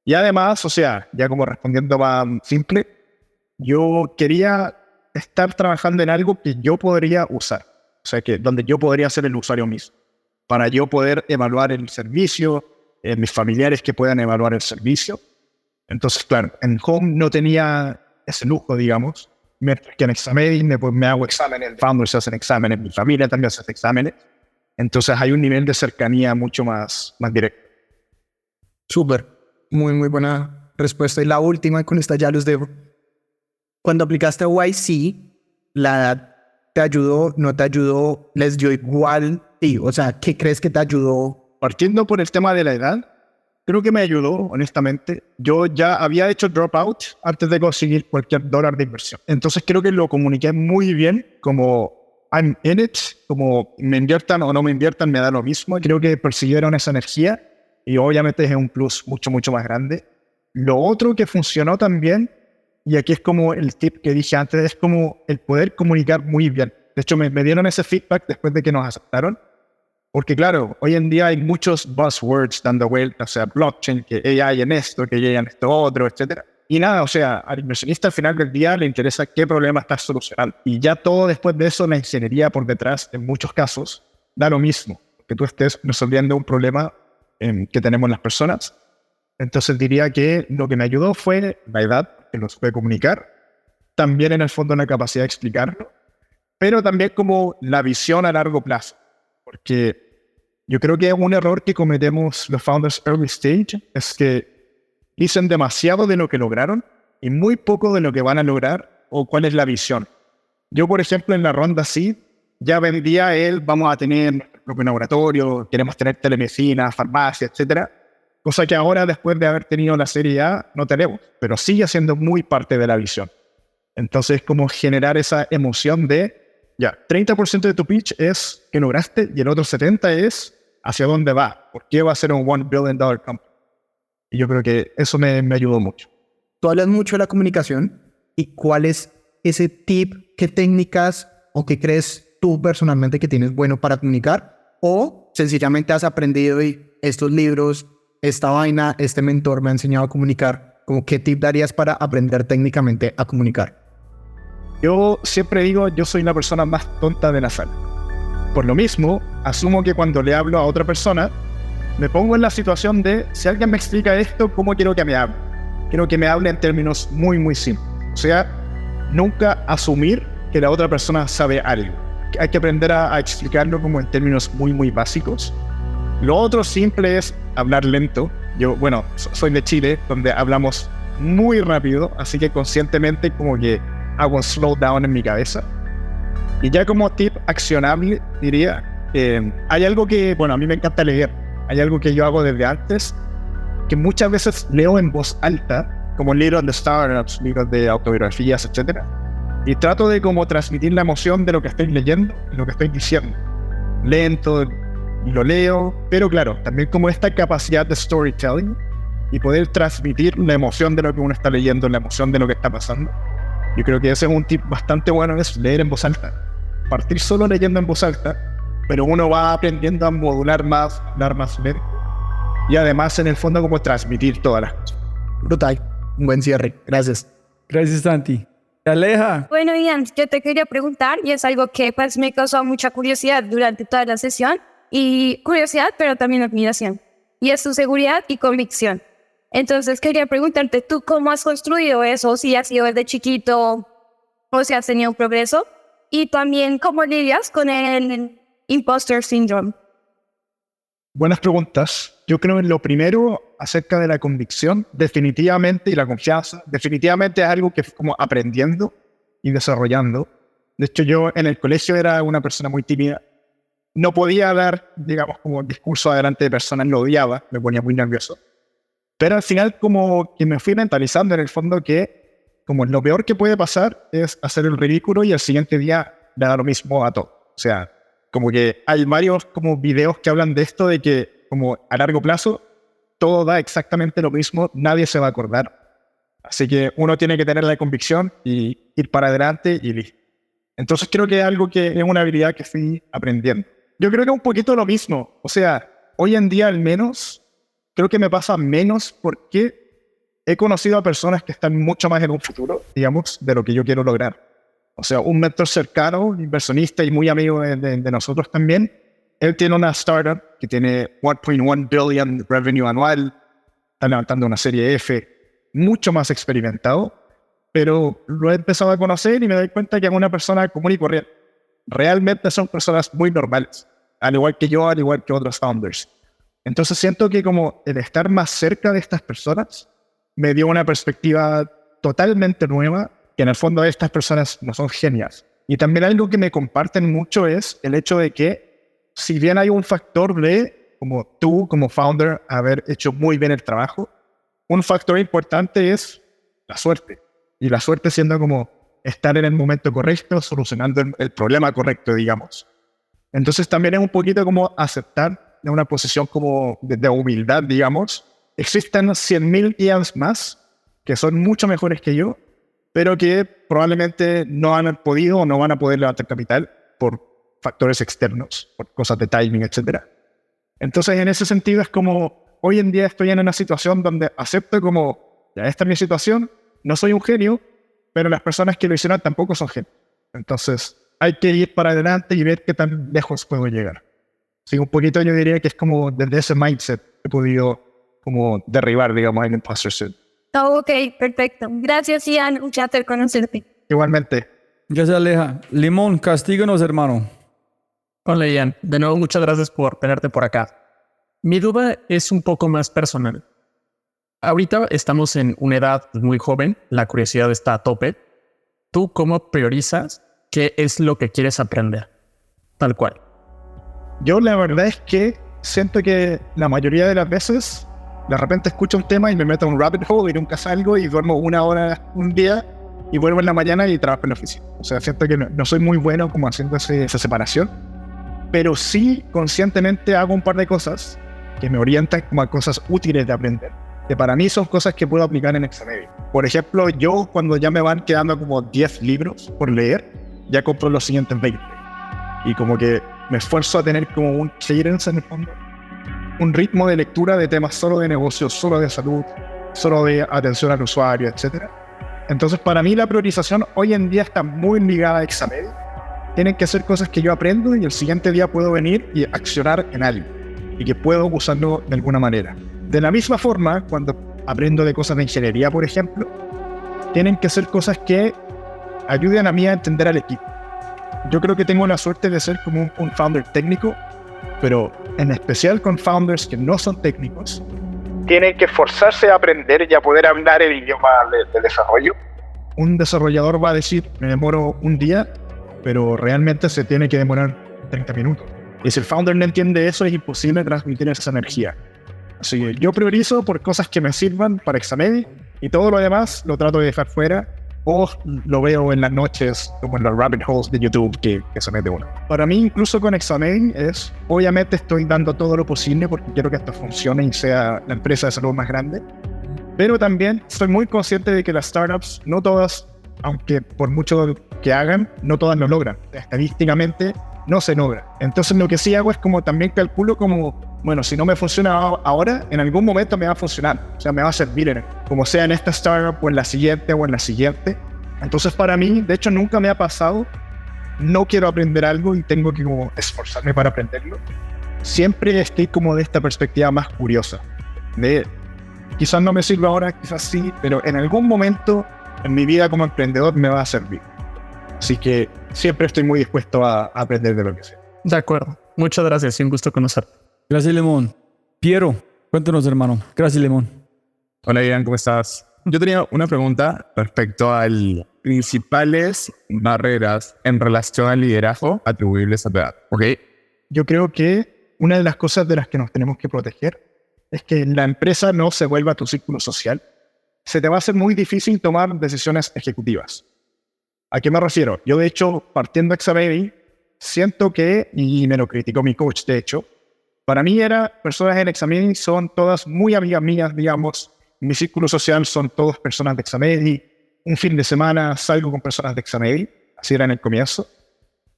Y además, o sea, ya como respondiendo más simple, yo quería estar trabajando en algo que yo podría usar, o sea, que donde yo podría ser el usuario mismo, para yo poder evaluar el servicio, mis familiares que puedan evaluar el servicio. Entonces, claro, en Home no tenía ese lujo, digamos, mientras que en Examedin me hago exámenes, founders hacen exámenes, mi familia también hace exámenes, entonces hay un nivel de cercanía mucho más directo. Súper, muy buena respuesta. Y la última, y con esta ya los dejo. Cuando aplicaste a YC, ¿la edad te ayudó, no te ayudó, les dio igual? Sí, o sea, ¿qué crees que te ayudó? Partiendo por el tema de la edad, creo que me ayudó, honestamente. Yo ya había hecho dropout antes de conseguir cualquier dólar de inversión. Entonces creo que lo comuniqué muy bien, como I'm in it, como me inviertan o no me inviertan, me da lo mismo. Creo que persiguieron esa energía y obviamente es un plus mucho, mucho más grande. Lo otro que funcionó también, y aquí es como el tip que dije antes, es como el poder comunicar muy bien. De hecho, me dieron ese feedback después de que nos aceptaron. Porque claro, hoy en día hay muchos buzzwords dando vueltas, o sea, blockchain, que AI en esto, que AI en esto otro, etcétera. Y nada, o sea, al inversionista al final del día le interesa qué problema estás solucionando. Y ya todo después de eso, la ingeniería por detrás, en muchos casos, da lo mismo. Que tú estés resolviendo un problema que tenemos las personas. Entonces diría que lo que me ayudó fue la edad, que lo supe comunicar. También en el fondo la capacidad de explicarlo. Pero también como la visión a largo plazo. Porque yo creo que un error que cometemos los founders early stage es que dicen demasiado de lo que lograron y muy poco de lo que van a lograr o cuál es la visión. Yo, por ejemplo, en la ronda seed ya vendía vamos a tener nuestro propio laboratorio, queremos tener telemedicina, farmacia, etcétera. Cosa que ahora, después de haber tenido la serie A, no tenemos, pero sigue siendo muy parte de la visión. Entonces, como generar esa emoción de ya, 30% de tu pitch es que lograste y el otro 70% es hacia dónde va, por qué va a ser un $1 billion company. Y yo creo que eso me ayudó mucho. Tú hablas mucho de la comunicación y cuál es ese tip, qué técnicas o qué crees tú personalmente que tienes bueno para comunicar o sencillamente has aprendido y estos libros, esta vaina, este mentor me ha enseñado a comunicar. ¿Cómo qué tip darías para aprender técnicamente a comunicar? Yo siempre digo, yo soy la persona más tonta de la sala. Por lo mismo, asumo que cuando le hablo a otra persona, me pongo en la situación de, si alguien me explica esto, ¿cómo quiero que me hable? Quiero que me hable en términos muy, muy simples. O sea, nunca asumir que la otra persona sabe algo. Hay que aprender a explicarlo como en términos muy, muy básicos. Lo otro simple es hablar lento. Yo, bueno, soy de Chile, donde hablamos muy rápido, así que conscientemente como que hago un slow down en mi cabeza. Y ya como tip accionable, diría, hay algo que, bueno, a mí me encanta leer. Hay algo que yo hago desde antes, que muchas veces leo en voz alta, como libros de startups, libros de autobiografías, etc. Y trato de como transmitir la emoción de lo que estoy leyendo y lo que estoy diciendo. Lento, y lo leo, pero claro, también como esta capacidad de storytelling y poder transmitir la emoción de lo que uno está leyendo, la emoción de lo que está pasando. Yo creo que ese es un tip bastante bueno, es leer en voz alta. Partir solo leyendo en voz alta, pero uno va aprendiendo a modular más, hablar más lento. Y además, en el fondo, como transmitir todas las cosas. Brutal. Un buen cierre. Gracias. Gracias, Santi. Aleja. Bueno, Ian, yo te quería preguntar, y es algo que pues me causó mucha curiosidad durante toda la sesión, y curiosidad, pero también admiración, y es tu seguridad y convicción. Entonces quería preguntarte, ¿tú cómo has construido eso? Si has sido desde chiquito o si has tenido un progreso, y también cómo lidias con el imposter syndrome. Buenas preguntas. Yo creo en lo primero, acerca de la convicción, definitivamente, y la confianza, definitivamente es algo que fui como aprendiendo y desarrollando. De hecho, yo en el colegio era una persona muy tímida. No podía dar, digamos, como discurso adelante de personas, lo odiaba, me ponía muy nervioso. Pero al final como que me fui mentalizando en el fondo que como lo peor que puede pasar es hacer el ridículo y al siguiente día le da lo mismo a todo. O sea, como que hay varios como videos que hablan de esto, de que como a largo plazo todo da exactamente lo mismo, nadie se va a acordar. Así que uno tiene que tener la convicción y ir para adelante y listo. Entonces creo que es algo que es una habilidad que fui aprendiendo. Yo creo que es un poquito lo mismo. O sea, hoy en día al menos creo que me pasa menos porque he conocido a personas que están mucho más en un futuro, digamos, de lo que yo quiero lograr. O sea, un mentor cercano, inversionista y muy amigo de nosotros también, él tiene una startup que tiene 1.1 billion revenue anual, está levantando una serie F, mucho más experimentado, pero lo he empezado a conocer y me doy cuenta que es una persona común y corriente. Realmente son personas muy normales, al igual que yo, al igual que otros founders. Entonces siento que como el estar más cerca de estas personas me dio una perspectiva totalmente nueva, que en el fondo estas personas no son genias. Y también algo que me comparten mucho es el hecho de que si bien hay un factor de como tú, como founder, haber hecho muy bien el trabajo. Un factor importante es la suerte. Y la suerte siendo como estar en el momento correcto, solucionando el problema correcto, digamos. Entonces también es un poquito como aceptar en una posición como de humildad, digamos. Existen 100.000 Ians más que son mucho mejores que yo, pero que probablemente no han podido o no van a poder levantar capital por factores externos, por cosas de timing, etc. Entonces, en ese sentido, es como hoy en día estoy en una situación donde acepto como, ya esta es mi situación, no soy un genio, pero las personas que lo hicieron tampoco son genios. Entonces, hay que ir para adelante y ver qué tan lejos puedo llegar. Sí, un poquito yo diría que es como desde ese mindset que he podido como derribar, digamos, el imposter syndrome. Oh, ok, perfecto. Gracias, Ian. Un placer conocerte. Igualmente. Gracias, Aleja. Limón, castíganos, hermano. Hola, Ian. De nuevo, muchas gracias por tenerte por acá. Mi duda es un poco más personal. Ahorita estamos en una edad muy joven, la curiosidad está a tope. ¿Tú cómo priorizas qué es lo que quieres aprender? Tal cual. Yo la verdad es que siento que la mayoría de las veces de repente escucho un tema y me meto en un rabbit hole y nunca salgo y duermo 1 hora un día y vuelvo en la mañana y trabajo en la oficina. O sea, siento que no soy muy bueno como haciendo esa separación, pero sí conscientemente hago un par de cosas que me orientan como a cosas útiles de aprender, que para mí son cosas que puedo aplicar en Examedia. Por ejemplo, yo cuando ya me van quedando como 10 libros por leer, ya compro los siguientes 20. Y como que me esfuerzo a tener como un cadence en el fondo, un ritmo de lectura de temas solo de negocios, solo de salud, solo de atención al usuario, etc. Entonces, para mí la priorización hoy en día está muy ligada a Examedia. Tienen que ser cosas que yo aprendo y el siguiente día puedo venir y accionar en algo y que puedo usarlo de alguna manera. De la misma forma, cuando aprendo de cosas de ingeniería, por ejemplo, tienen que ser cosas que ayuden a mí a entender al equipo. Yo creo que tengo la suerte de ser como un founder técnico, pero en especial con founders que no son técnicos, Tienen que esforzarse a aprender y a poder hablar el idioma de desarrollo. un desarrollador va a decir, me demoro un día, pero realmente se tiene que demorar 30 minutos. Y si el founder no entiende eso, es imposible transmitir esa energía. Así que yo priorizo por cosas que me sirvan para Examedia y todo lo demás lo trato de dejar fuera o lo veo en las noches como en los rabbit holes de YouTube que se mete uno. Para mí, incluso con Examedia, obviamente estoy dando todo lo posible porque quiero que esto funcione y sea la empresa de salud más grande, pero también estoy muy consciente de que las startups, no todas, aunque por mucho que hagan, no todas lo logran. Estadísticamente no se logra. Entonces lo que sí hago es como también calculo como, bueno, si no me funciona ahora, en algún momento me va a funcionar. O sea, me va a servir, como sea en esta startup o en la siguiente o en la siguiente. Entonces para mí, de hecho nunca me ha pasado, no quiero aprender algo y tengo que como esforzarme para aprenderlo. Siempre estoy como de esta perspectiva más curiosa. De quizás no me sirva ahora, quizás sí, pero en algún momento en mi vida como emprendedor me va a servir. Así que siempre estoy muy dispuesto a aprender de lo que sea. De acuerdo. Muchas gracias y un gusto conocerte. Gracias, Limón. Piero, cuéntanos, hermano. Gracias, Limón. Hola, Ian, ¿cómo estás? Yo tenía una pregunta respecto a las principales barreras en relación al liderazgo atribuibles a tu edad. ¿Ok? Yo creo que una de las cosas de las que nos tenemos que proteger es que la empresa no se vuelva tu círculo social. Se te va a hacer muy difícil tomar decisiones ejecutivas. ¿A qué me refiero? Yo, de hecho, partiendo de Examedia, siento que, y me lo criticó mi coach, de hecho, para mí personas en Examedia son todas muy amigas mías, digamos. Mi círculo social son todas personas de Examedia. Un fin de semana salgo con personas de Examedia, así era en el comienzo.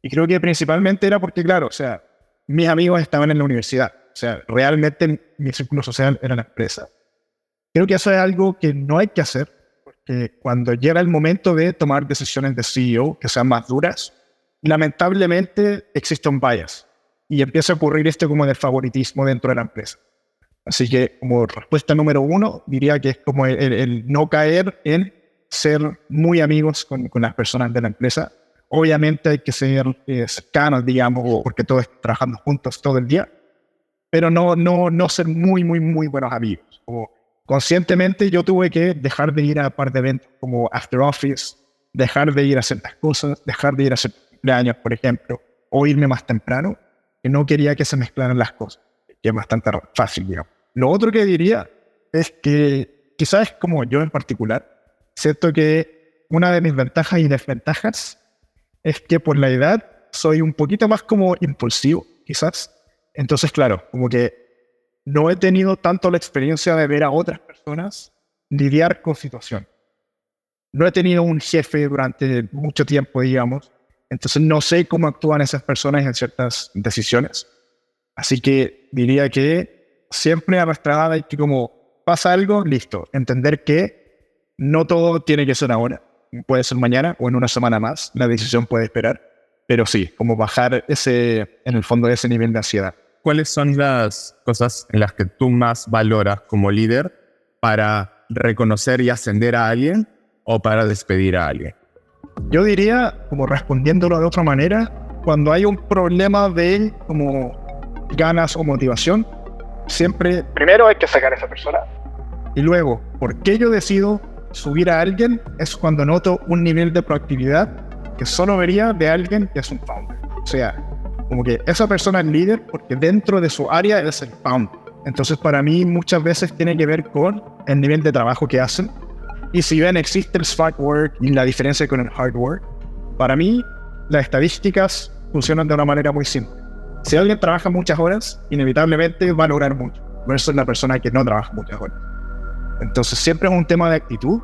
Y creo que principalmente era porque, claro, o sea, mis amigos estaban en la universidad. O sea, realmente mi círculo social era la empresa. Creo que eso es algo que no hay que hacer, porque cuando llega el momento de tomar decisiones de CEO que sean más duras, lamentablemente existe un bias y empieza a ocurrir como de favoritismo dentro de la empresa. Así que como respuesta número 1, diría que es como el no caer en ser muy amigos con las personas de la empresa. Obviamente hay que ser cercanos, digamos, porque todos trabajando juntos todo el día, pero no ser muy buenos amigos. Como conscientemente yo tuve que dejar de ir a un par de eventos como After Office, dejar de ir a ciertas cosas, dejar de ir a hacer cumpleaños, por ejemplo, o irme más temprano, que no quería que se mezclaran las cosas. que es bastante fácil, digamos. Lo otro que diría es que quizás como yo en particular, siento que una de mis ventajas y desventajas es que por la edad soy un poquito más como impulsivo, quizás. Entonces, claro, como que no he tenido tanto la experiencia de ver a otras personas lidiar con situaciones. No he tenido un jefe durante mucho tiempo, digamos. Entonces no sé cómo actúan esas personas en ciertas decisiones. Así que diría que siempre a nuestra edad hay que como pasa algo, listo. Entender que no todo tiene que ser ahora. Puede ser mañana o en una semana más. La decisión puede esperar. Pero sí, como bajar en el fondo, ese nivel de ansiedad. ¿Cuáles son las cosas en las que tú más valoras como líder para reconocer y ascender a alguien o para despedir a alguien? Yo diría, como respondiéndolo de otra manera, cuando hay un problema de como ganas o motivación, siempre primero hay que sacar a esa persona. Y luego, ¿por qué yo decido subir a alguien? Es cuando noto un nivel de proactividad que solo vería de alguien que es un founder. O sea, como que esa persona es líder porque dentro de su área es el founder. Entonces, para mí, muchas veces tiene que ver con el nivel de trabajo que hacen. Y si bien existe el smart work y la diferencia con el hard work, para mí, las estadísticas funcionan de una manera muy simple. Si alguien trabaja muchas horas, inevitablemente va a lograr mucho, versus la persona que no trabaja muchas horas. Entonces, siempre es un tema de actitud.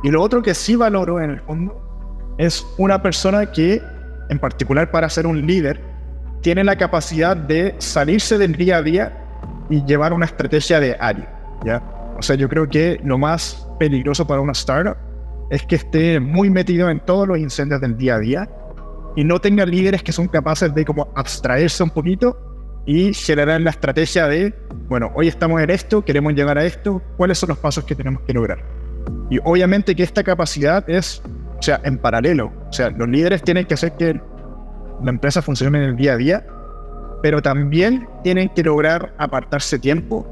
Y lo otro que sí valoro en el fondo es una persona que, en particular para ser un líder, tiene la capacidad de salirse del día a día y llevar una estrategia de área, ¿ya? O sea, yo creo que lo más peligroso para una startup es que esté muy metido en todos los incendios del día a día y no tenga líderes que son capaces de como abstraerse un poquito y generar la estrategia de, bueno, hoy estamos en esto, queremos llegar a esto, ¿cuáles son los pasos que tenemos que lograr? Y obviamente que esta capacidad es, o sea, en paralelo. O sea, los líderes tienen que hacer que la empresa funcione en el día a día, pero también tienen que lograr apartarse tiempo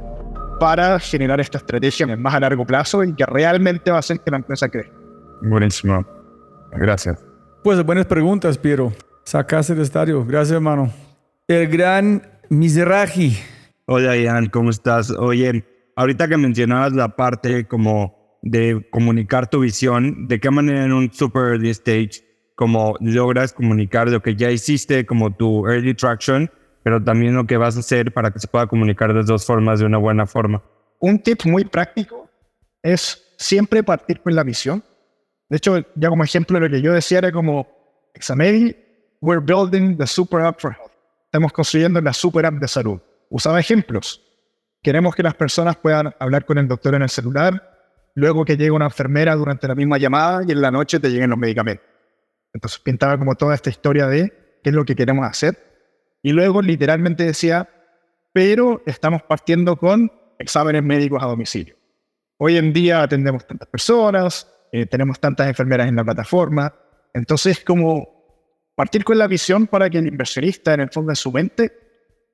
para generar esta estrategia más a largo plazo y que realmente va a hacer que la empresa crezca. Buenísimo. Gracias. Pues buenas preguntas, Piero. Sacaste el estadio. Gracias, hermano. El gran Mizrahi. Hola, Ian, ¿cómo estás? Oye, ahorita que mencionabas la parte como de comunicar tu visión, ¿de qué manera en un super early stage como logras comunicar lo que ya hiciste como tu early traction, pero también lo que vas a hacer para que se pueda comunicar de dos formas, de una buena forma? Un tip muy práctico es siempre partir con la visión. De hecho, ya como ejemplo, lo que yo decía era como, Examedi, we're building the super app for health. Estamos construyendo la super app de salud. Usaba ejemplos. Queremos que las personas puedan hablar con el doctor en el celular, luego que llegue una enfermera durante la misma llamada y en la noche te lleguen los medicamentos. Entonces pintaba como toda esta historia de qué es lo que queremos hacer. Y luego literalmente decía, pero estamos partiendo con exámenes médicos a domicilio. Hoy en día atendemos tantas personas, tenemos tantas enfermeras en la plataforma. Entonces, como partir con la visión para que el inversionista, en el fondo de su mente,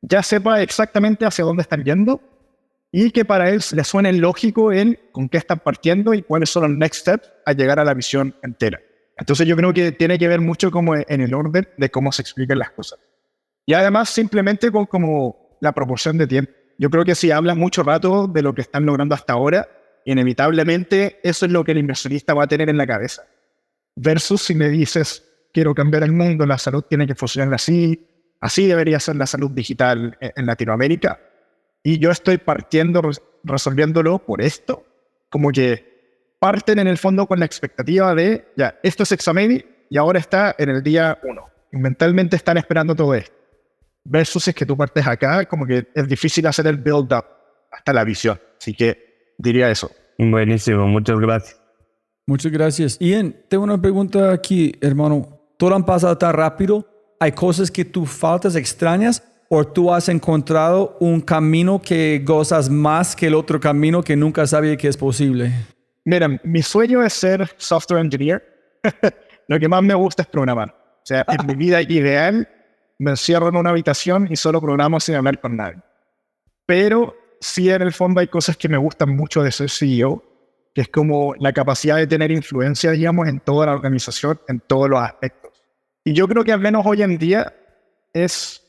ya sepa exactamente hacia dónde están yendo y que para él le suene lógico el con qué están partiendo y cuáles son los next steps a llegar a la visión entera. Entonces, yo creo que tiene que ver mucho como en el orden de cómo se explican las cosas. Y además, simplemente con como la proporción de tiempo. Yo creo que si hablas mucho rato de lo que están logrando hasta ahora, inevitablemente eso es lo que el inversionista va a tener en la cabeza. Versus si le dices, quiero cambiar el mundo, la salud tiene que funcionar así, así debería ser la salud digital en Latinoamérica. Y yo estoy partiendo, resolviéndolo por esto, como que parten en el fondo con la expectativa de, ya, esto es Examedi y ahora está en el día 1. Y mentalmente están esperando todo esto. Versus es que tú partes acá, como que es difícil hacer el build-up hasta la visión. Así que diría eso. Buenísimo, muchas gracias. Muchas gracias. Ian, tengo una pregunta aquí, hermano. ¿Todo han pasado tan rápido? ¿Hay cosas que tú faltas extrañas? ¿O tú has encontrado un camino que gozas más que el otro camino que nunca sabía que es posible? Mira, mi sueño es ser software engineer. Lo que más me gusta es programar. O sea, en mi vida ideal me encierro en una habitación y solo programo sin hablar con nadie. Pero sí, en el fondo hay cosas que me gustan mucho de ser CEO, que es como la capacidad de tener influencia, digamos, en toda la organización, en todos los aspectos. Y yo creo que al menos hoy en día es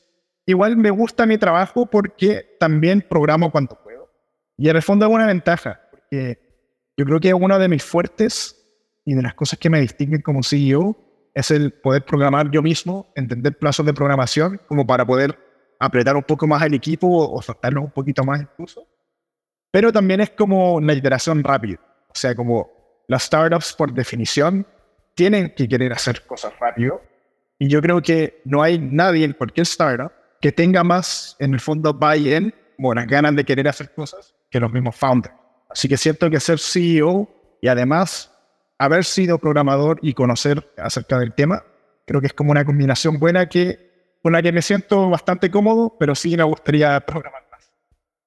igual me gusta mi trabajo porque también programo cuando puedo. Y en el fondo es una ventaja, porque yo creo que uno de mis fuertes y de las cosas que me distinguen como CEO es el poder programar yo mismo, entender plazos de programación como para poder apretar un poco más el equipo o soltarlo un poquito más incluso. Pero también es como la iteración rápida. O sea, como las startups por definición tienen que querer hacer cosas rápido. Y yo creo que no hay nadie en cualquier startup que tenga más, en el fondo, buy-in, o las ganas de querer hacer cosas, que los mismos founders. Así que siento que ser CEO y además haber sido programador y conocer acerca del tema, creo que es como una combinación buena con la que me siento bastante cómodo, pero sí me gustaría programar más.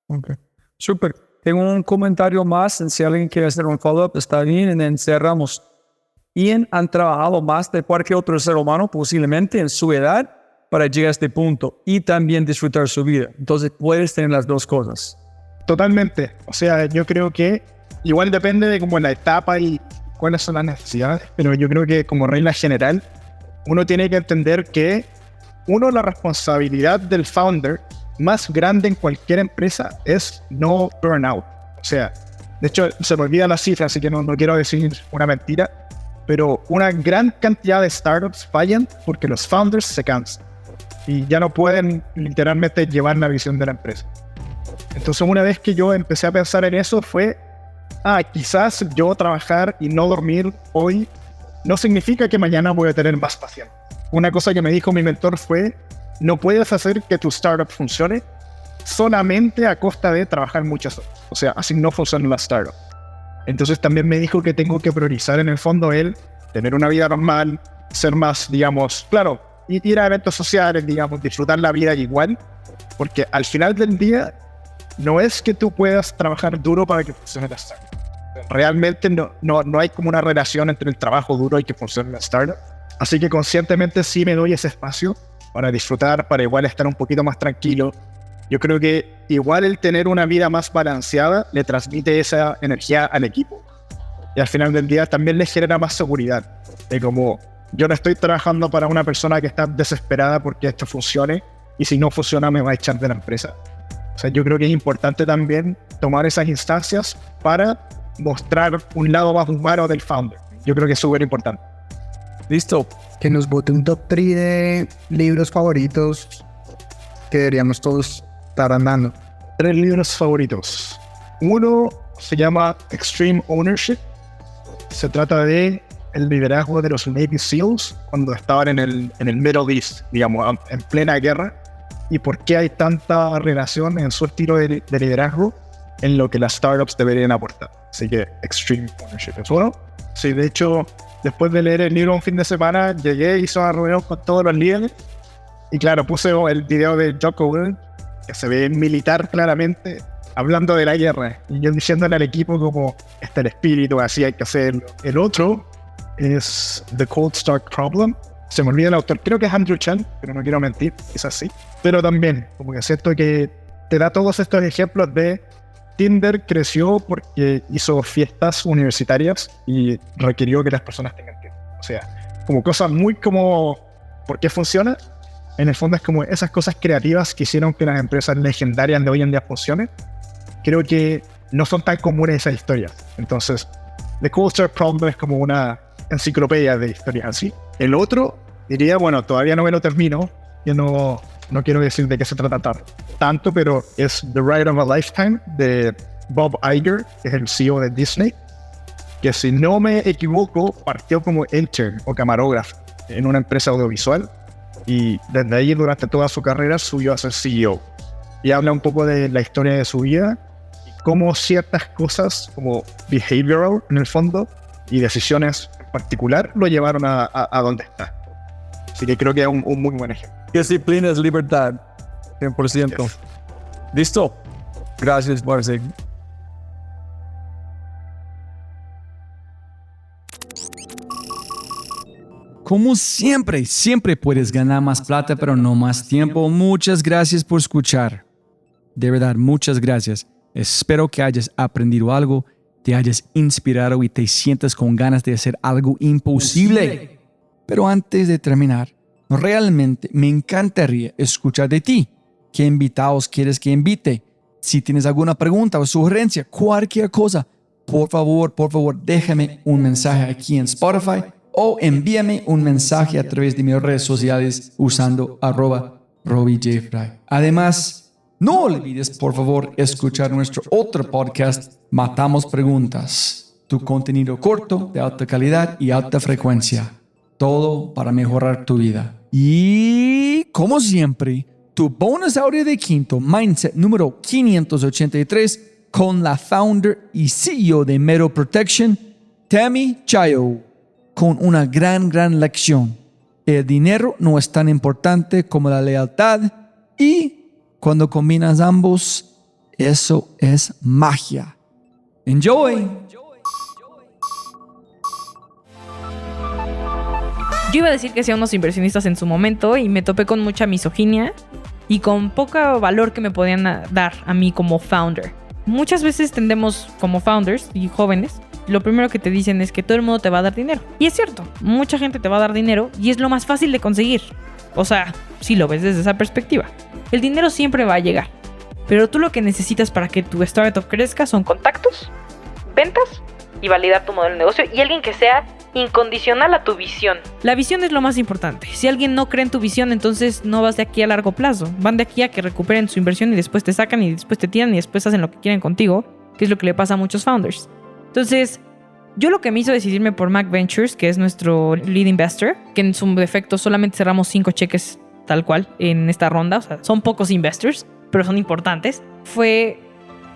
Ok, súper. Tengo un comentario más, si alguien quiere hacer un follow-up, está bien, y encerramos. Ian han trabajado más de cualquier otro ser humano posiblemente en su edad para llegar a este punto y también disfrutar su vida. Entonces puedes tener las dos cosas. Totalmente. O sea, yo creo que igual depende de como la etapa y cuáles son las necesidades, pero yo creo que como regla general, uno tiene que entender que la responsabilidad del founder más grande en cualquier empresa es no burnout. O sea, de hecho, se me olvida la cifra, así que no quiero decir una mentira, pero una gran cantidad de startups fallan porque los founders se cansan y ya no pueden literalmente llevar la visión de la empresa. Entonces, una vez que yo empecé a pensar en eso fue, quizás yo trabajar y no dormir hoy no significa que mañana voy a tener más pacientes. Una cosa que me dijo mi mentor fue, no puedes hacer que tu startup funcione solamente a costa de trabajar muchas horas. O sea, así no funciona la startup. Entonces también me dijo que tengo que priorizar en el fondo tener una vida normal, ser más, digamos, claro, ir a eventos sociales, digamos, disfrutar la vida igual, porque al final del día no es que tú puedas trabajar duro para que funcione la startup. Realmente no hay como una relación entre el trabajo duro y que funcione la startup. Así que conscientemente sí me doy ese espacio para disfrutar, para igual estar un poquito más tranquilo. Yo creo que igual el tener una vida más balanceada le transmite esa energía al equipo. Y al final del día también le genera más seguridad. De como yo no estoy trabajando para una persona que está desesperada porque esto funcione y si no funciona me va a echar de la empresa. O sea, yo creo que es importante también tomar esas instancias para mostrar un lado más humano del founder. Yo creo que es súper importante. Listo. Que nos vote un top 3 de libros favoritos que deberíamos todos estar andando. 3 libros favoritos. Uno se llama Extreme Ownership. Se trata de el liderazgo de los Navy SEALs cuando estaban en el Middle East, digamos, en plena guerra, y por qué hay tanta relación en su estilo de liderazgo en lo que las startups deberían aportar. Así que Extreme Ownership es uno. Sí, de hecho, después de leer el libro un fin de semana, llegué, hice una reunión con todos los líderes y claro, puse el video de Jocko Willink, que se ve militar claramente, hablando de la guerra y yo diciéndole al equipo como este es el espíritu, así hay que hacerlo. El otro es The Cold Start Problem. Se me olvida el autor, creo que es Andrew Chen, pero no quiero mentir, es así. Pero también, como que siento que te da todos estos ejemplos de Tinder creció porque hizo fiestas universitarias y requirió que las personas tengan tiempo. O sea, como cosas muy como ¿por qué funciona? En el fondo es como esas cosas creativas que hicieron que las empresas legendarias de hoy en día funcionen. Creo que no son tan comunes esas historias. Entonces, The Cold Start Problem es como una enciclopedia de historias así. El otro, diría, bueno, todavía no me lo termino. Yo no quiero decir de qué se trata tanto, pero es The Ride of a Lifetime de Bob Iger, que es el CEO de Disney, que si no me equivoco partió como intern o camarógrafo en una empresa audiovisual y desde ahí durante toda su carrera subió a ser CEO y habla un poco de la historia de su vida y cómo ciertas cosas como behavioral en el fondo y decisiones en particular lo llevaron a donde está. Así que creo que es un muy buen ejemplo. Disciplina es libertad. 100%. Yes. Listo. Gracias, Marcel. Como siempre puedes ganar más plata, pero no más tiempo. Muchas gracias por escuchar. De verdad, muchas gracias. Espero que hayas aprendido algo, te hayas inspirado y te sientas con ganas de hacer algo imposible. Pero antes de terminar, Realmente me encantaría escuchar de ti. ¿Qué invitados quieres que invite? Si tienes alguna pregunta o sugerencia, cualquier cosa, por favor, déjame un mensaje aquí en Spotify o envíame un mensaje a través de mis redes sociales usando @RobbieJFry. Además, no olvides, por favor, escuchar nuestro otro podcast, Matamos Preguntas. Tu contenido corto, de alta calidad y alta frecuencia. Todo para mejorar tu vida. Y, como siempre, tu bonus audio de quinto, Mindset número 583, con la founder y CEO de Metal Protection, Tammy Chayo, con una gran lección. El dinero no es tan importante como la lealtad y cuando combinas ambos, eso es magia. Enjoy! Yo iba a decir que hacía unos inversionistas en su momento y me topé con mucha misoginia y con poco valor que me podían dar a mí como founder. Muchas veces tendemos como founders y jóvenes, lo primero que te dicen es que todo el mundo te va a dar dinero. Y es cierto, mucha gente te va a dar dinero y es lo más fácil de conseguir. O sea, si lo ves desde esa perspectiva. El dinero siempre va a llegar. Pero tú lo que necesitas para que tu startup crezca son contactos, ventas y validar tu modelo de negocio y alguien que sea incondicional a tu visión. La visión es lo más importante. Si alguien no cree en tu visión, entonces no vas de aquí a largo plazo. Van de aquí a que recuperen su inversión y después te sacan y después te tiran y después hacen lo que quieren contigo, que es lo que le pasa a muchos founders. Entonces, yo lo que me hizo decidirme por Mac Ventures, que es nuestro lead investor, que en su defecto solamente cerramos 5 cheques tal cual en esta ronda, o sea, son pocos investors, pero son importantes, fue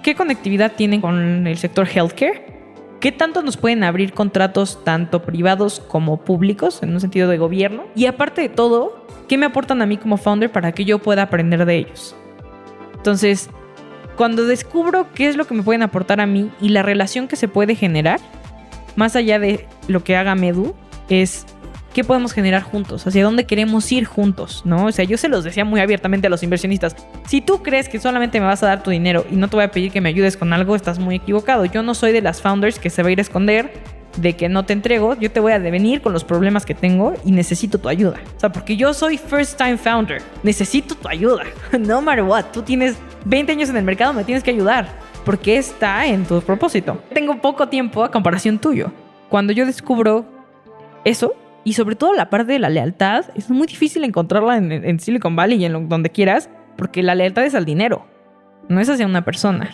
qué conectividad tienen con el sector healthcare. ¿Qué tanto nos pueden abrir contratos tanto privados como públicos, en un sentido de gobierno? Y aparte de todo, ¿qué me aportan a mí como founder para que yo pueda aprender de ellos? Entonces, cuando descubro qué es lo que me pueden aportar a mí y la relación que se puede generar, más allá de lo que haga Medu, es qué podemos generar juntos, hacia dónde queremos ir juntos, ¿no? O sea, yo se los decía muy abiertamente a los inversionistas. Si tú crees que solamente me vas a dar tu dinero y no te voy a pedir que me ayudes con algo, estás muy equivocado. Yo no soy de las founders que se va a ir a esconder de que no te entrego. Yo te voy a devenir con los problemas que tengo y necesito tu ayuda. O sea, porque yo soy first time founder. Necesito tu ayuda. No matter what. Tú tienes 20 años en el mercado, me tienes que ayudar. Porque está en tu propósito. Tengo poco tiempo a comparación tuyo. Cuando yo descubro eso, y sobre todo la parte de la lealtad, es muy difícil encontrarla en Silicon Valley y en donde quieras, porque la lealtad es al dinero, no es hacia una persona.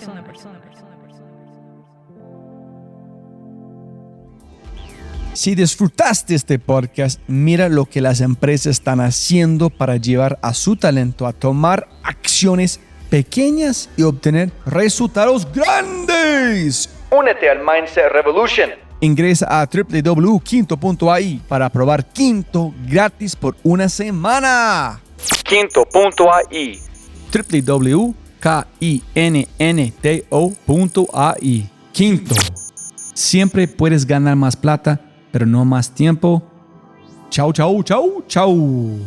Si disfrutaste este podcast, mira lo que las empresas están haciendo para llevar a su talento a tomar acciones pequeñas y obtener resultados grandes. Únete al Mindset Revolution. Ingresa a www.quinto.ai para probar Quinto gratis por una semana. Quinto.ai. www.quinto.ai. Quinto. Siempre puedes ganar más plata, pero no más tiempo. Chau, chau, chau, chau.